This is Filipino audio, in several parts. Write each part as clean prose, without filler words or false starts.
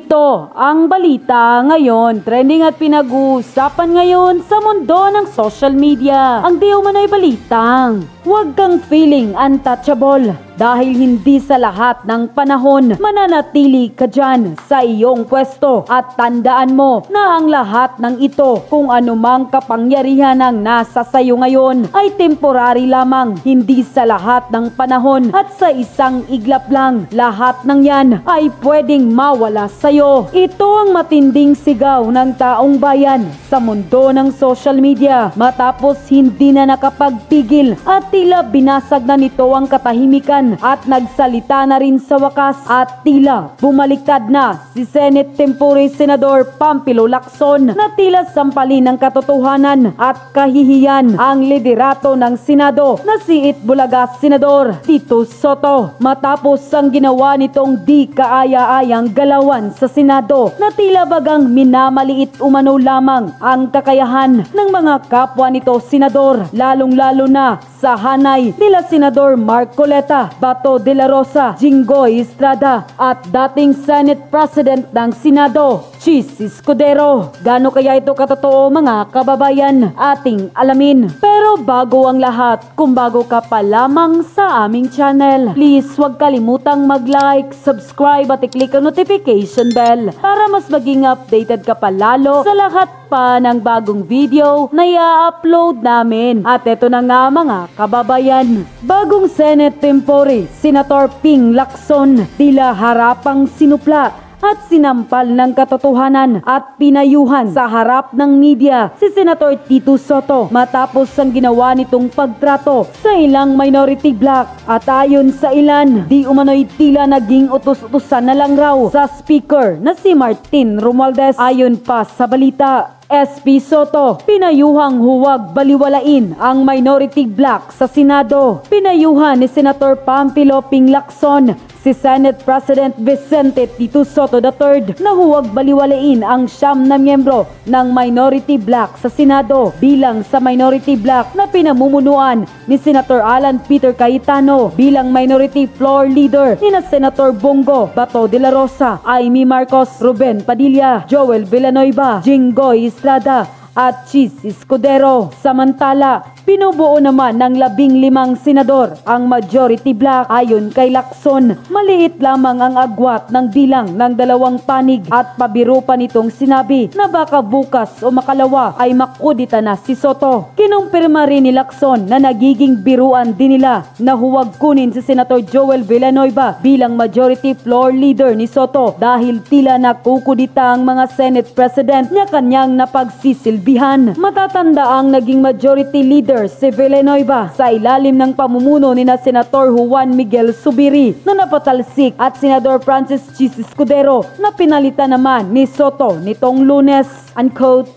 Ito ang balita ngayon, trending at pinag-uusapan ngayon sa mundo ng social media. Ang di umano'y balitang, huwag kang feeling untouchable dahil hindi sa lahat ng panahon mananatili ka dyan sa iyong pwesto. At tandaan mo na ang lahat ng ito, kung anumang kapangyarihan ang nasa sayo ngayon, ay temporary lamang. Hindi sa lahat ng panahon at sa isang iglap lang, lahat ng yan ay pwedeng mawala sayo. Ito ang matinding sigaw ng taong bayan sa mundo ng social media matapos hindi na nakapagpigil at tila binasag na nito ang katahimikan at nagsalita na rin sa wakas at tila bumaliktad na si Senate Tempore Senador Pampilo Lacson na tila sampalin ng katotohanan at kahihiyan ang liderato ng Senado na si Itbulaga Senador Tito Soto matapos ang ginawa nitong di kaaya-ayang galawan sa Senado na tila bagang minamaliit umano lamang ang kakayahan ng mga kapwa nito senador, lalong-lalo na sa hanay nila Senador Marcoleta, Bato de la Rosa, Jinggoy Estrada at dating Senate President ng Senado, Chis Escudero. Gaano kaya ito katotoo mga kababayan? Ating alamin. Pero bago ang lahat, kung bago ka pa lamang sa aming channel, please huwag kalimutang mag-like, subscribe at i-click ang notification bell para mas maging updated ka pa lalo sa lahat pa ng bagong video na i-upload namin. At ito na nga mga kababayan, bagong Senate Tempore Senator Ping Lacson tila harapang sinupla at sinampal ng katotohanan at pinayuhan sa harap ng media si Senator Tito Soto matapos ang ginawa nitong pagtrato sa ilang minority bloc at ayon sa ilan, di umano'y tila naging utos-utusan na lang raw sa speaker na si Martin Romualdez. Ayon pa sa balita, SP Soto, pinayuhang huwag baliwalain ang minority bloc sa Senado. Pinayuhan ni Senator Pampilo Ping Lacson si Senate President Vicente Tito Soto III na huwag baliwalain ang 9 na miyembro ng minority bloc sa Senado bilang sa minority bloc na pinamumunuan ni Senator Alan Peter Cayetano, bilang minority floor leader ni na Senator Bongo, Bato de la Rosa, Amy Marcos, Ruben Padilla, Joel Villanueva, Jinggoy Estrada at Chis Escudero. Samantala, pinubuo naman ng 15 senador ang majority bloc. Ayon kay Lacson, maliit lamang ang agwat ng bilang ng 2 panig at pabiro pa nitong sinabi na baka bukas o makalawa ay makudita na si Soto. Kinumpirma rin ni Lacson na nagiging biruan din nila na huwag kunin si Senator Joel Villanueva bilang majority floor leader ni Soto dahil tila nakukudita ang mga Senate President niya kanyang napagsisilbihan. Matatanda ang naging majority leader si Villanueva sa ilalim ng pamumuno ni na Senator Juan Miguel Zubiri na napatalsik at Senador Francis Chis Escudero na pinalitan naman ni Soto nitong Lunes. Unquote.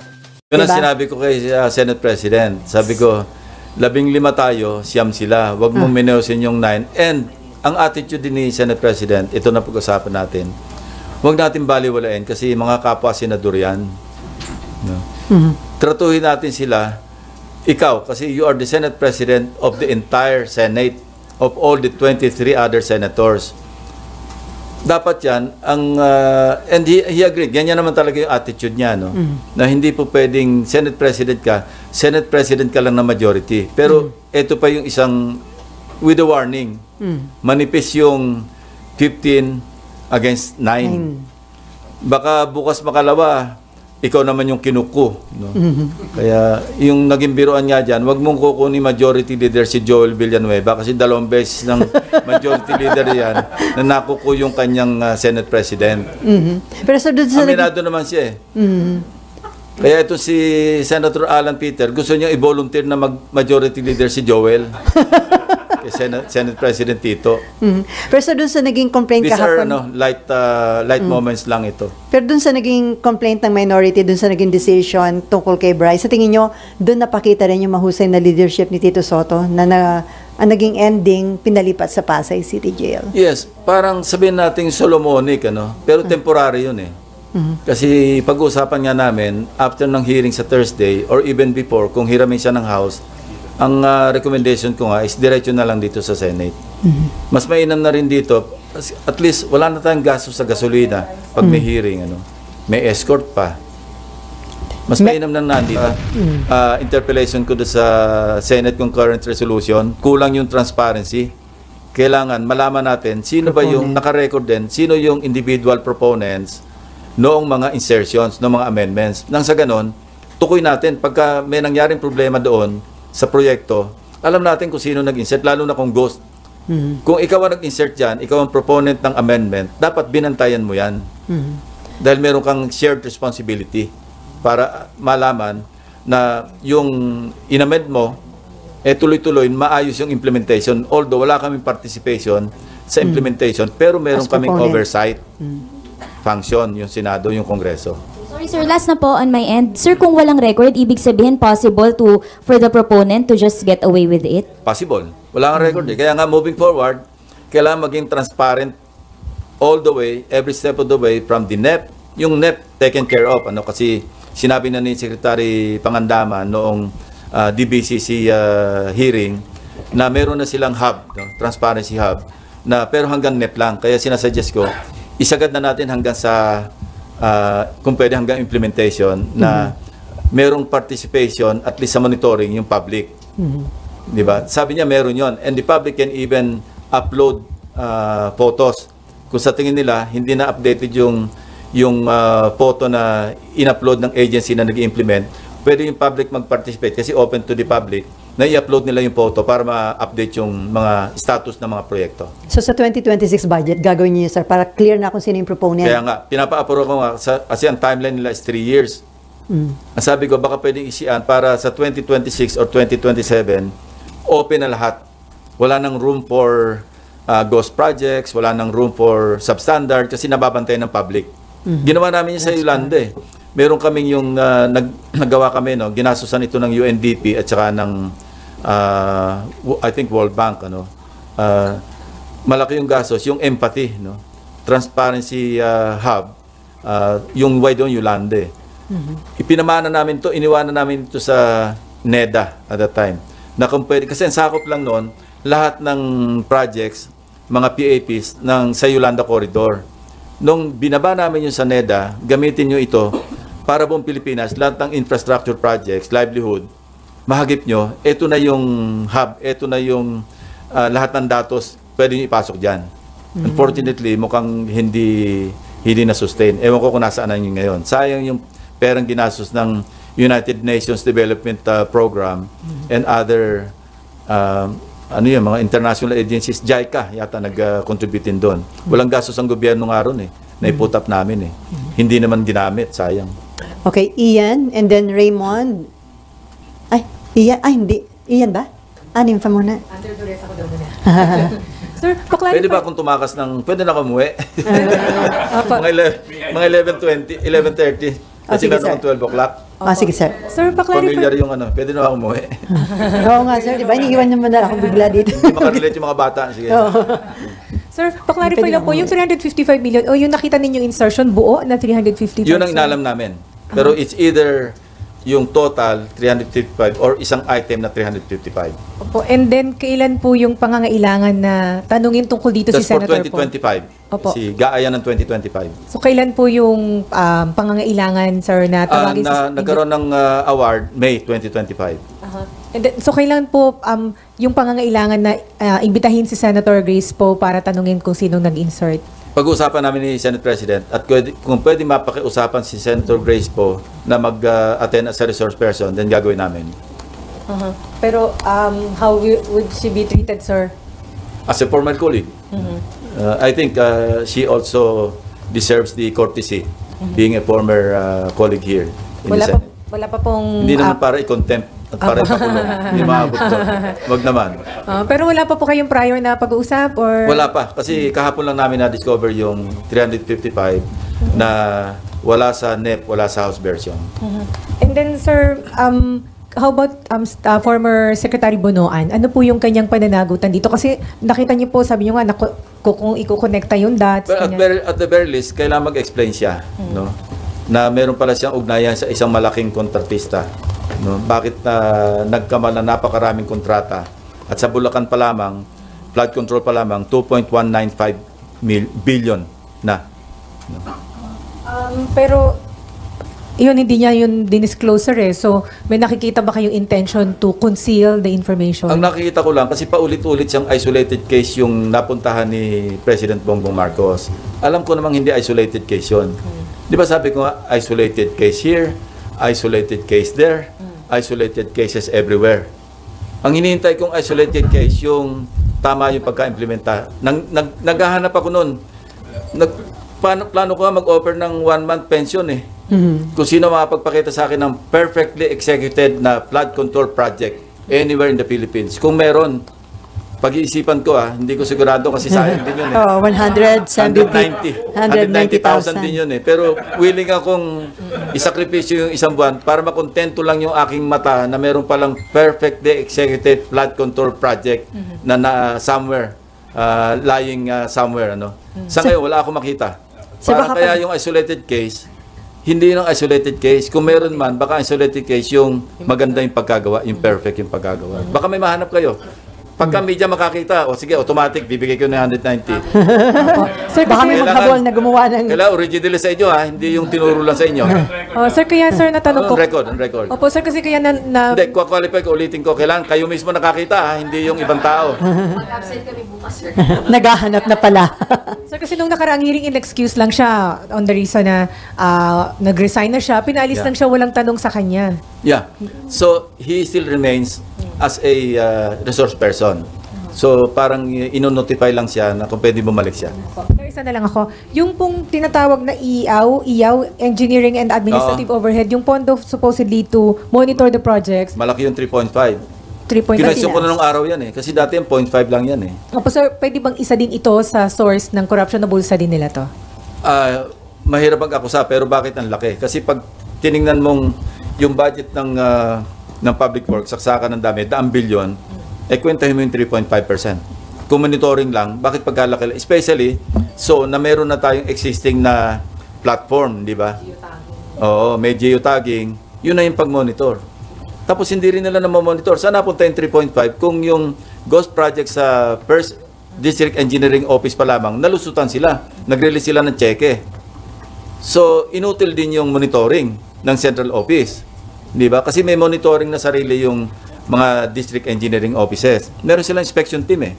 Yun ang sinabi ko kay Senate President. Sabi ko, 15 tayo, siyam sila. Huwag mong mineusin yung 9. And ang attitude din ni Senate President, ito na pag-usapan natin. Huwag natin baliwalain kasi mga kapwa senador yan. No? Tratuhin natin sila. Ikaw, kasi you are the Senate President of the entire Senate, of all the 23 other senators. Dapat yan, and he agreed, ganyan naman talaga yung attitude niya, no? Na hindi po pwedeng Senate President ka lang na majority. Pero ito pa yung isang, with a warning, manipis yung 15 against 9. Baka bukas makalawa, ikaw naman yung kinuko. No? Kaya yung naging biruan nga dyan, wag mong kukunin majority leader si Joel Villanueva kasi 2 beses ng majority leader yan na nakuko yung kanyang Senate President. Pero so doon sa aminado naman siya eh. Kaya ito si Senator Alan Peter, gusto niya i-volunteer na majority leader si Joel. Senate President Tito. Pero so dun sa naging complaint These kahapon, are light moments lang ito. pero dun sa naging complaint ng minority, dun sa naging decision tungkol kay Bryce, sa tingin nyo, dun napakita rin yung mahusay na leadership ni Tito Soto na ang naging ending, pinalipat sa Pasay City Jail. Yes, parang sabihin nating Solomonic, pero temporary yun eh. Kasi pag-uusapan nga namin, after ng hearing sa Thursday, or even before, kung hiramin siya ng House, ang recommendation ko nga is diretso na lang dito sa Senate. Mas mainam na rin dito at least wala na tayong gastos sa gasolina pag may hearing, ano. May escort pa. Mas mainam nang nandito. Interpellation ko doon sa Senate Concurrent Resolution, kulang yung transparency. Kailangan malaman natin sino ba yung naka-record din, sino yung individual proponents noong mga insertions, noong mga amendments. Nang sa ganon, tukoy natin pagka may nangyaring problema doon sa proyekto, alam natin kung sino nag-insert, lalo na kung ghost. Kung ikaw ang nag-insert dyan, ikaw ang proponent ng amendment, dapat binantayan mo yan. Dahil meron kang shared responsibility para malaman na yung inamend mo, tuloy-tuloy, maayos yung implementation. Although wala kaming participation sa implementation, pero meron kaming oversight function, yung Senado, yung Kongreso. Sorry sir, last na po on my end. Sir, kung walang record, ibig sabihin possible for the proponent to just get away with it? Possible. Wala kang record eh. Kaya nga moving forward, kailangan maging transparent all the way, every step of the way from the NEP. Yung NEP taken care of. Ano, kasi sinabi na ni Secretary Pangandaman noong DBCC hearing na meron na silang hub, no? Transparency hub, na pero hanggang NEP lang. Kaya sinasuggest ko, isagad na natin hanggang sa kung pwede hanggang implementation na merong participation at least sa monitoring yung public. Di ba? Sabi niya meron yon, and the public can even upload photos. Kung sa tingin nila hindi na updated yung photo na in-upload ng agency na nag-implement, pwede yung public mag-participate kasi open to the public na i-upload nila yung photo para ma-update yung mga status ng mga proyekto. So sa 2026 budget, gagawin niyo sir, para clear na kung sino yung proponent? Kaya nga, pinapa-approve ko nga, kasi ang timeline nila is 3 years. Ang sabi ko, baka pwedeng isian para sa 2026 or 2027, open na lahat. Wala nang room for ghost projects, wala nang room for substandard kasi nababantay ng public. Ginawa namin yun sa Yolanda eh. Meron kaming yung naggawa kami, no, ginasusan ito ng UNDP at saka ng I think World Bank, ano. Malaki yung gastos, yung empathy, no. Transparency hub, yung why doon Yolanda eh. Ipinamana namin to, iniwanan namin ito sa NEDA at that time. Na kung pwede, kasi ang sakop lang noon, lahat ng projects, mga PAPs sa Yolanda Corridor. Nung binaba namin yung sa NEDA, gamitin nyo ito para buong Pilipinas, lahat ng infrastructure projects, livelihood, mahagip nyo, ito na yung hub, ito na yung lahat ng datos, pwede nyo ipasok dyan. Unfortunately, mukhang hindi na-sustain. Ewan ko kung nasaan na yun ngayon. Sayang yung perang ginastos ng United Nations Development Program and other mga international agencies, JICA yata nag-contribute din doon. Walang gastos ang gobyerno nga ron eh. Na-put up namin eh. Hindi naman ginamit, sayang. Okay, Ian, and then Raymond. Hindi. Ian ba? Anim pa muna. Under duress ako daw muna. Sir, Pwede ba kung tumakas pwede na kumuwi? mga 11:20, 11:30. Kasi sige, meron akong 12 o'clock. Sige, sir. Sir, Familiar pa-clarify. yung pwede na ako umuwi. Oo nga, sir. Di ba? Iniiwan naman na ako bigla dito. Hindi makarelate yung mga bata. Sige. Sir, pa-clarify lang po, yung 355 million, o yung nakita ninyong insertion, buo na 355? Yun ang inalam namin. Pero it's either yung total 355 or isang item na 355. Opo, and then kailan po yung pangangailangan na tanungin tungkol dito That's si for Senator po? 2025. Opo. Si Gaaya ng 2025. So kailan po yung pangangailangan, sir, na tawagin Nagkaroon ng award May 2025. And then, so kailan po yung pangangailangan na imbitahin si Senator Grace po para tanungin kung sinong nag-insert? Pag-uusapan namin ni Senate President at kung pwede mapakiusapan si Senator Grace po na mag-attend as a resource person, then gagawin namin. Pero how would she be treated, sir? As a former colleague. I think she also deserves the courtesy being a former colleague here in the Senate. Wala pa pong... Hindi naman para i-contempt at para ipakulong. Hindi maabot to. Wag naman. Pero wala pa po kayong prior na pag-uusap or... Wala pa. Kasi kahapon lang namin na-discover yung 355 na wala sa NEP, wala sa House version. And then, sir, how about former Secretary Bonoan? Ano po yung kanyang pananagutan dito? Kasi nakita niyo po, sabi niyo nga, kung i-connecta yung dots. But at the very least, kailangan mag-explain siya. No? Na meron pala siyang ugnayan sa isang malaking kontratista. No? Bakit nagkamal na napakaraming kontrata? At sa Bulacan pa lamang, flood control pa lamang, 2.195 billion na. Pero yun, hindi niya yun dinisclosure eh. So, may nakikita ba kayong intention to conceal the information? Ang nakikita ko lang, kasi paulit-ulit siyang isolated case yung napuntahan ni President Bongbong Marcos. Alam ko namang hindi isolated case yun. Di ba sabi ko nga, isolated case here, isolated case there, isolated cases everywhere. Ang hinihintay kong isolated case, yung tama yung pagka-implementa. Naghahanap ako noon. Plano ko nga mag-offer ng 1-month pension eh. Kung sino makapagpakita sa akin ng perfectly executed na flood control project anywhere in the Philippines. Kung meron, pag-iisipan ko hindi ko sigurado kasi sayang din yun eh. Oh, 190,000 din yun eh. Pero willing akong isakripisyo yung isang buwan para makontento lang yung aking mata na meron palang perfectly executed flood control project na somewhere, lying somewhere. Sa ngayon, wala akong makita. Para kaya yung isolated case, hindi yung isolated case. Kung meron man, baka isolated case yung maganda yung pagkagawa, yung perfect yung pagkagawa. Baka may mahanap kayo. Pagka media makakita, o sige, automatic, bibigay ko na 190. Sir, Baka may maghabol na gumawa ng... Kailangan originally sa inyo hindi yung tinuro lang sa inyo. Sir, kaya sir, natanong ko. On record. Opo, sir, kasi kaya Hindi, qualify ko, ulitin ko. Kailangan kayo mismo nakakita hindi yung ibang tao. Naghahanap na pala. Sir, kasi nung nakaraang hearing, in-excuse lang siya on the reason na nag-resign na siya, pinaalis lang siya, walang tanong sa kanya. Yeah. So, he still remains as a resource person. So, parang ino-notify lang siya na kung pwede bumalik siya. Sir, isa na lang ako. Yung pong tinatawag na IAW, Engineering and Administrative Overhead, yung pondo supposedly to monitor the projects, Malaki yung 3.5. 3.9. Kinwestiyon ko na nung araw yan eh. Kasi dati yung 0.5 lang yan eh. Opo, sir, pwede bang isa din ito sa source ng corruption na bulsa din nila to? Mahirap mag-akusa, pero bakit ang laki? Kasi pag tiningnan mong yung budget ng public works, saksakan ng dami, 1 billion, kwentahin mo yung 3.5%. Kung monitoring lang, bakit pagkalaki? Especially, so na meron na tayong existing na platform, di ba? Oo, may geotagging. Yun na yung pag-monitor. Tapos hindi rin nila na-monitor. Saan napunta yung 3.5? Kung yung ghost project sa First District Engineering Office pa lamang, nalusutan sila. Nag-release sila ng cheque. So, inutil din yung monitoring ng central office. Di ba? Kasi may monitoring na sarili yung mga district engineering offices. Meron silang inspection team eh.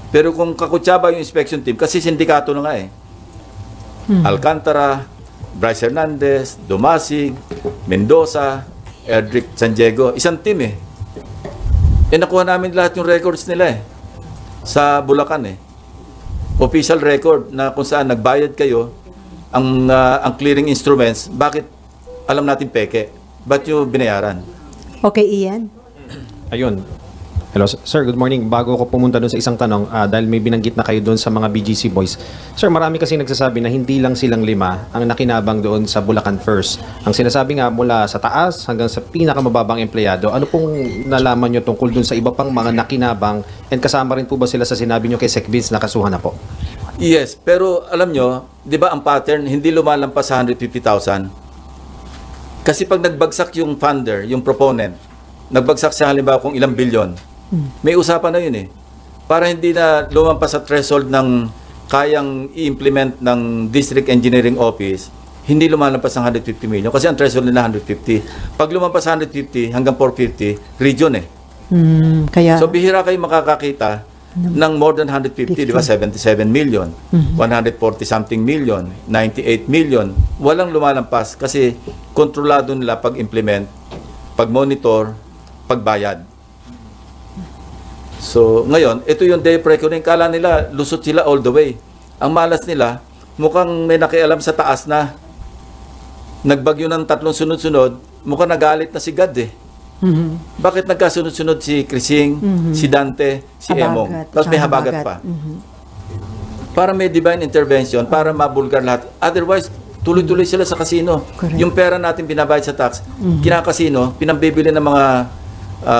Pero kung kakutsaba yung inspection team, kasi sindikato na nga eh. Alcantara, Bryce Hernandez, Dumasig, Mendoza, Edric San Diego, isang team eh. Nakuha namin lahat yung records nila eh. Sa Bulacan eh. Official record na kung saan nagbayad kayo, ang clearing instruments, bakit alam natin peke? Ba't yung binayaran? Okay, Ian. Ayun. Hello, sir. Good morning. Bago ako pumunta doon sa isang tanong, dahil may binanggit na kayo doon sa mga BGC boys. Sir, marami kasi nagsasabi na hindi lang silang 5 ang nakinabang doon sa Bulacan First. Ang sinasabi nga mula sa taas hanggang sa pinakamababang empleyado, ano pong nalaman nyo tungkol doon sa iba pang mga nakinabang, and kasama rin po ba sila sa sinabi nyo kay Sec Vince na kasuhan na po? Yes, pero alam nyo, di ba ang pattern, hindi lumalampas sa 150,000? Kasi pag nagbagsak yung funder, yung proponent, nagbagsak siya halimbawa kung ilang bilyon, may usapan na yun eh. Para hindi na lumampas sa threshold ng kayang i-implement ng District Engineering Office, hindi lumalampas ng 150 million. Kasi ang threshold nila 150. Pag lumampas sa 150 hanggang 450, region eh. Kaya... So bihira kayo makakakita ng more than 150, di ba? 77 million, 140 something million, 98 million. Walang lumalampas kasi kontrolado nila pag-implement, pag-monitor, pagbayad. So, ngayon, ito yung day reckoning. Kala nila, lusot sila all the way. Ang malas nila, mukhang may nakialam sa taas na nagbagyo ng 3 sunod-sunod, mukhang nagalit na si God eh. Bakit nagkasunod-sunod si Crising, si Dante, si Emong? Tapos may habagat pa. Para may divine intervention, para mabulgar lahat. Otherwise, tuloy-tuloy sila sa casino. Correct. Yung pera natin binabayad sa tax, kinakasino, pinambibili ng mga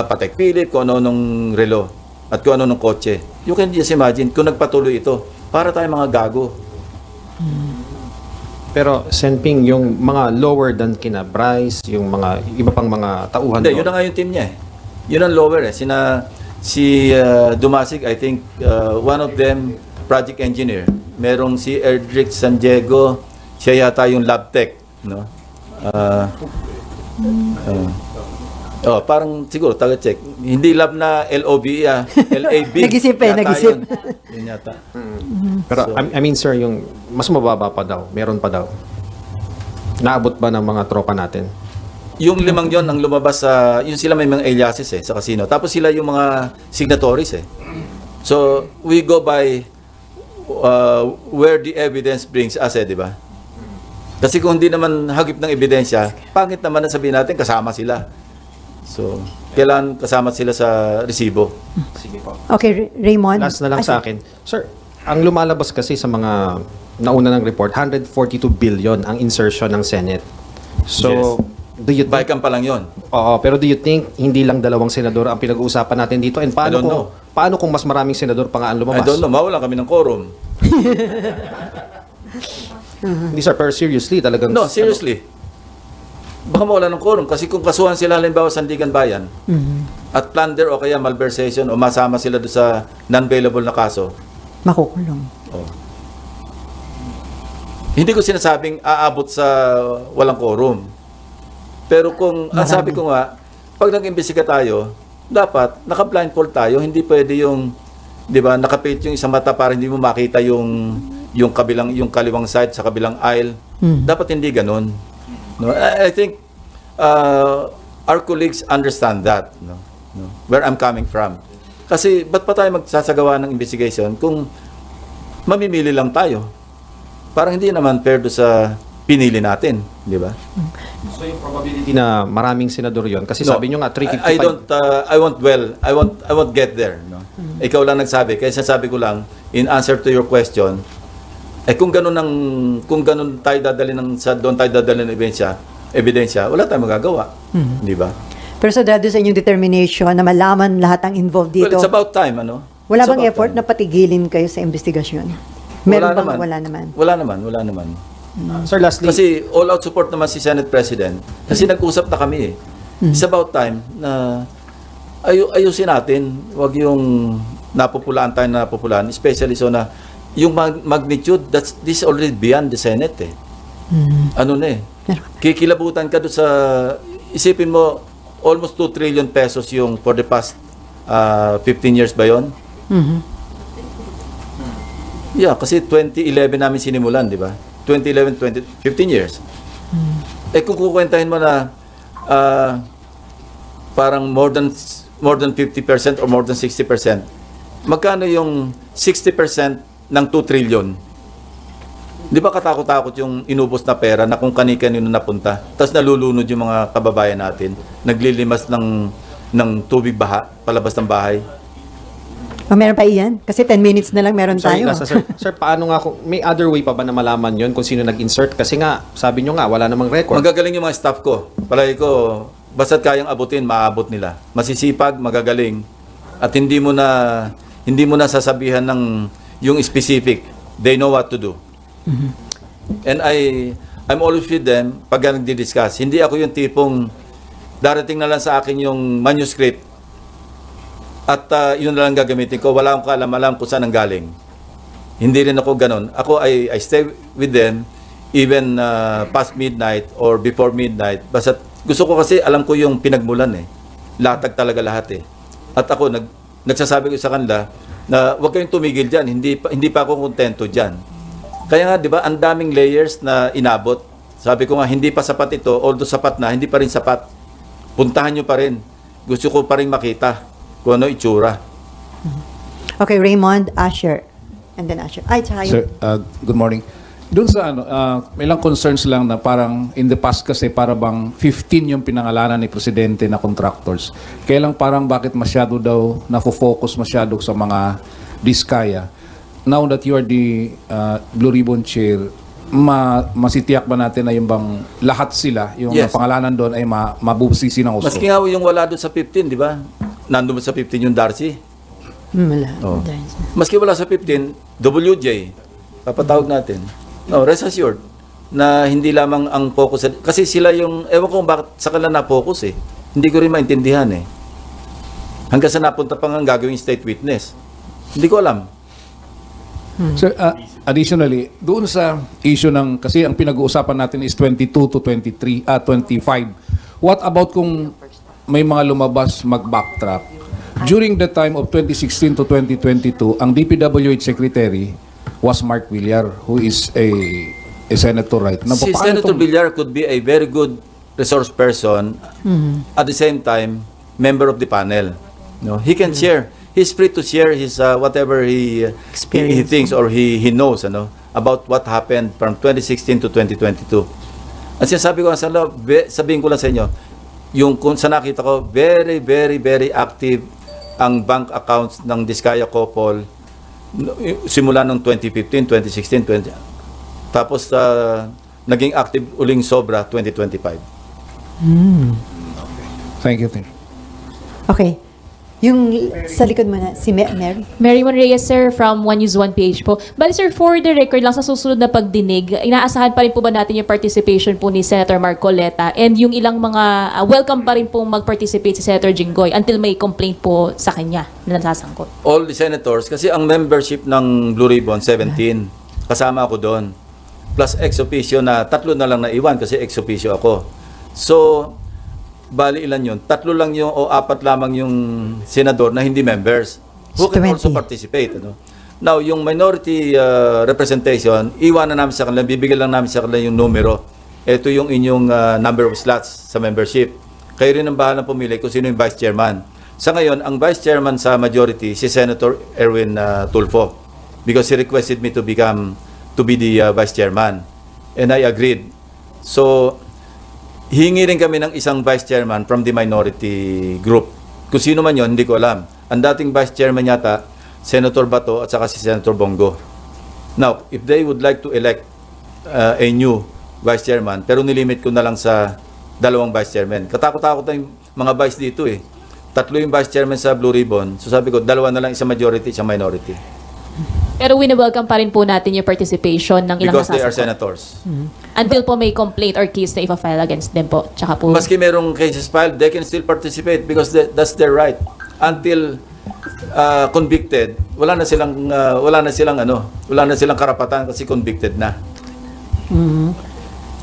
Patek Philippe, kung ano nung relo, at kung ano nung kotse. You can just imagine, kung nagpatuloy ito, para tayo mga gago. Pero, Senping, yung mga lower than kina Bryce, yung mga iba pang mga tauhan Hindi, yun na nga yung team niya eh. Yun ang lower eh. Si Dumasig, I think, one of them, project engineer. merong si Erdrick San Diego, siya yata yung lab tech, no? Parang siguro taga-check. Hindi lab na LOB, LAB. Nag-isip Yata nag-isip. Yun yata. Pero I mean sir, yung mas mababa pa daw, meron pa daw. Naabot ba ng mga tropa natin? Yung 5 yon ang lumabas sa, yun sila may mga aliases sa casino. Tapos sila yung mga signatories So, we go by where the evidence brings us, di ba? Kasi kung hindi naman hagip ng ebidensya, pangit naman na sabihin natin kasama sila. So, kailangan kasama sila sa resibo. Sige po. Okay, Raymond. Last na lang sa akin. Sir, ang lumalabas kasi sa mga nauna ng report, 142 billion ang insertion ng Senate. So, do you think, Baikan pa lang yon. oo, pero do you think hindi lang dalawang senador ang pinag-uusapan natin dito? And I don't know. paano kung mas maraming senador pa nga ang I lumabas? don't know, mawalan kami ng quorum. Hindi sir, pero seriously talagang... No, seriously. Baka mawala ng quorum kasi kung kasuhan sila halimbawa Sandigan Bayan at plunder o kaya malversation o masama sila doon sa non-bailable na kaso, Makukulong. hindi ko sinasabing aabot sa walang quorum. Pero kung, ang sabi ko nga, pag nag-imbestiga tayo, dapat naka-blindfold tayo, hindi pwede yung, di ba, nakapit yung isang mata para hindi mo makita yung kaliwang side sa kabilang aisle. Dapat hindi ganun. No, I think our colleagues understand that, no, where I'm coming from. Kasi ba't pa tayo magsasagawa ng investigation kung mamimili lang tayo? Parang hindi naman fair do sa pinili natin, di ba? So yung probability na maraming senador yon kasi No, sabi nyo nga 355. I won't get there, no. Ikaw lang nagsabi, kaya sabi ko lang in answer to your question, kung ganun tayo dadali doon tayo dadali ng ebidensya, wala tayong magagawa, di ba? Pero so dahil sa inyong determination na malaman lahat ang involved Well, dito, it's about time, ano? wala It's bang about effort time. na patigilin kayo sa investigasyon? Meron bang wala naman? Wala naman. Sir, lastly, Kasi all-out support naman si Senate President. Kasi nag-usap na kami It's about time na ayusin natin. Wag yung napopulaan tayo na napopulaan. Especially so na yung magnitude, this is already beyond the Senate Ano na kikilabutan ka doon sa, isipin mo, almost 2 trillion pesos yung for the past 15 years ba yun? Yeah, kasi 2011 namin sinimulan, di ba? 2011, 15 years. Kung kukwentahin mo na parang more than 50% or more than 60%, magkano yung 60% ng 2 trillion? Di ba katakot-takot yung inubos na pera na kung kani-kanino napunta, tapos nalulunod yung mga kababayan natin, naglilimas ng tubig baha, palabas ng bahay. Meron pa iyan? Kasi 10 minutes na lang meron sorry, tayo. sir, paano nga kung may other way pa ba na malaman yon kung sino nag-insert? Kasi nga, sabi nyo nga, wala namang record. Magagaling yung mga staff ko. Palagi ko, basta't kayang abutin, maaabot nila. Masisipag, magagaling. At hindi mo na sasabihan ng yung specific. They know what to do. And I'm always with them pag nagdi-discuss. Hindi ako yung tipong darating na lang sa akin yung manuscript at yun na lang gagamitin ko. Wala akong kaalam-alam kung saan ang galing. Hindi rin ako ganun. Ako, I stay with them even past midnight or before midnight. Basta gusto ko kasi alam ko yung pinagmulan Latag talaga lahat At ako, nagsasabi ko sa kanila na huwag kayong tumigil dyan. Hindi pa ako kontento dyan. Kaya nga, di ba, ang daming layers na inabot. Sabi ko nga, hindi pa sapat ito. Although sapat na, hindi pa rin sapat. Puntahan nyo pa rin. Gusto ko pa rin makita kung ano itsura. Okay, Raymond, Asher. And then Asher. Ay, tsaka Sir, good morning. Doon sa may lang concerns lang na parang in the past kasi para bang 15 yung pinangalanan ni Presidente na contractors. Kaya lang parang bakit masyado daw nafo-focus masyado sa mga diskaya. Now that you are the Blue Ribbon Chair, masitiyak ba natin na yung bang lahat sila, yung Yes. pangalanan doon ay mabubusisi ng gusto? Maski nga yung wala doon sa 15, di ba? Nandun sa 15 yung Darcy. Wala. Oh. Maski wala sa 15, WJ, papatawag natin. No, rest assured na hindi lamang ang focus. Kasi sila yung, ewan ko bakit sa kanila na-focus Hindi ko rin maintindihan Hanggang sa napunta pa nga gagawing state witness. Hindi ko alam. Sir, additionally, doon sa issue ng, kasi ang pinag-uusapan natin is 22 to 25. What about kung may mga lumabas mag-backtrack? During the time of 2016 to 2022, ang DPWH Secretary was Mark Villar, who is a senator right now. Si Senator Villar could be a very good resource person, at the same time, member of the panel. No, he can share. He's free to share his whatever he thinks or he knows about what happened from 2016 to 2022. At sinasabi ko sa loob, sabihin ko lang sa inyo, yung kung sa nakita ko, very, very, very active ang bank accounts ng Diskaya Couple simula ng 2015, 2016, tapos naging active uling sobra 2025. Thank you, Tim. Okay. Yung sa likod mo na, si Mary. Mary Mon Reyes, sir, from One News One PH po. Bali, sir, for the record lang, sa susunod na pagdinig, inaasahan pa rin po ba natin yung participation po ni Senator Marcoleta and yung ilang mga welcome pa rin pong mag-participate si Senator Jinggoy until may complaint po sa kanya na nasasangkot? All the senators, kasi ang membership ng Blue Ribbon, 17. Kasama ako doon. Plus ex officio na, 3 na lang naiwan kasi ex officio ako. So, bali ilan yun? 3 lang yung o 4 lamang yung senador na hindi members who can also participate. Now, yung minority representation, iwanan namin sa kanila, bibigyan lang namin sa kanila yung numero. Ito yung inyong number of slots sa membership. Kayo rin ang bahalang pumili kung sino yung vice chairman. Sa ngayon, ang vice chairman sa majority, si Senator Erwin Tulfo, because he requested me to be the vice chairman. And I agreed. So, hingi rin kami ng isang vice chairman from the minority group. Kung sino man yon, hindi ko alam. Ang dating vice chairman yata, Senator Bato at saka si Senator Bongo. Now, if they would like to elect a new vice chairman, pero nilimit ko na lang sa 2 vice chairman. Katakot-takot na yung mga vice dito eh. 3 yung vice chairman sa Blue Ribbon. So sabi ko, 2 na lang, isang majority, isang minority. Pero wini-welcome pa rin po natin yung participation ng ilang Because they are nasasangkot. senators. Until po may complaint or case na ipa-file against them po. Tsaka po. Maski merong cases filed, they can still participate because that's their right. Until convicted, wala na silang karapatan kasi convicted na.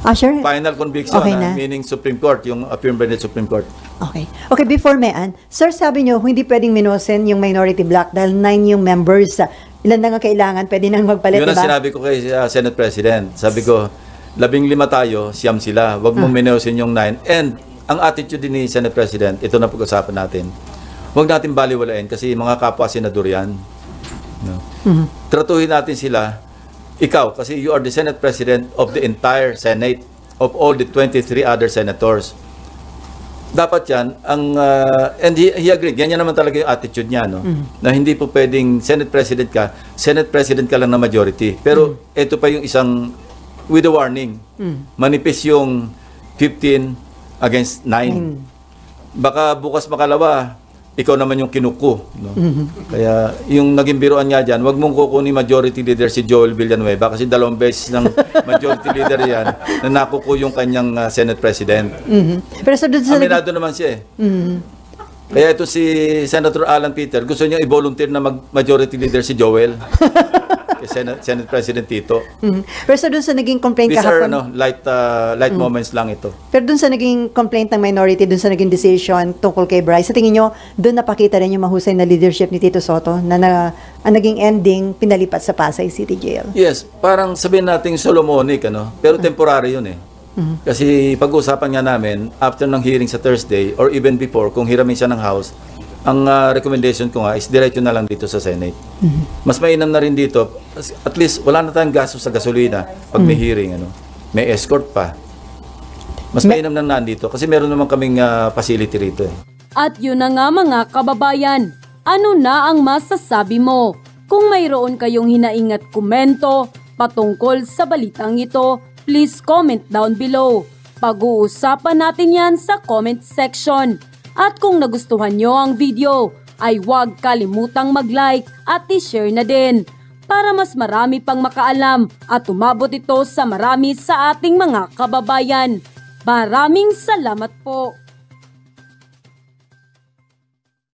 Asher? Final conviction, Okay na. meaning Supreme Court, yung affirmed by the Supreme Court. Okay. Okay, before Mayan, sir, sabi nyo, hindi pwedeng minosen yung minority block dahil 9 yung members. Ilan na nga kailangan, pwede nang magpalit, Yun ang diba? sinabi ko kay Senate President. Sabi ko, 15 tayo, siyam sila. Huwag mong minosen yung 9. And ang attitude din ni Senate President, ito na pag-usapan natin. Huwag natin baliwalain kasi mga kapwa senador yan. No? Tratuhin natin sila, ikaw, kasi you are the Senate President of the entire Senate, of all the 23 other senators. Dapat yan, and he agreed, ganyan naman talaga yung attitude niya, no? Na hindi po pwedeng Senate President ka lang na majority. Pero ito pa yung isang, with a warning, manipis yung 15 against 9. Baka bukas makalawa, ikaw naman yung kinuko. No? Kaya yung naging biruan nga dyan, wag mong kukunin majority leader si Joel Villanueva kasi 2 beses ng majority leader yan na nakuko yung kanyang Senate President. Pero so, Aminado naman siya eh. Kaya ito si Senator Alan Peter, gusto niya i-volunteer na majority leader si Joel. Senate President Tito. Pero so dun sa naging complaint These are kahapon, light moments lang ito. pero dun sa naging complaint ng minority, dun sa naging decision tungkol kay Bryce, sa tingin nyo, dun napakita rin yung mahusay na leadership ni Tito Sotto na ang naging ending, pinalipat sa Pasay City Jail. Yes, parang sabihin natin Solomonic, pero temporary yun eh. Kasi pag-uusapan nga namin, after ng hearing sa Thursday, or even before, kung hiramin siya ng House, ang recommendation ko nga is diretso na lang dito sa Senate. Mas mainam na rin dito. At least wala na tayong gasto sa gasolina pag may hearing. May escort pa. Mas mainam na nandito kasi meron naman kaming facility rito. At yun na nga mga kababayan, ano na ang masasabi mo? Kung mayroon kayong hinaingat komento patungkol sa balitang ito, please comment down below. Pag-uusapan natin yan sa comment section. At kung nagustuhan nyo ang video, ay huwag kalimutang mag-like at i-share na din para mas marami pang makaalam at umabot ito sa marami sa ating mga kababayan. Maraming salamat po!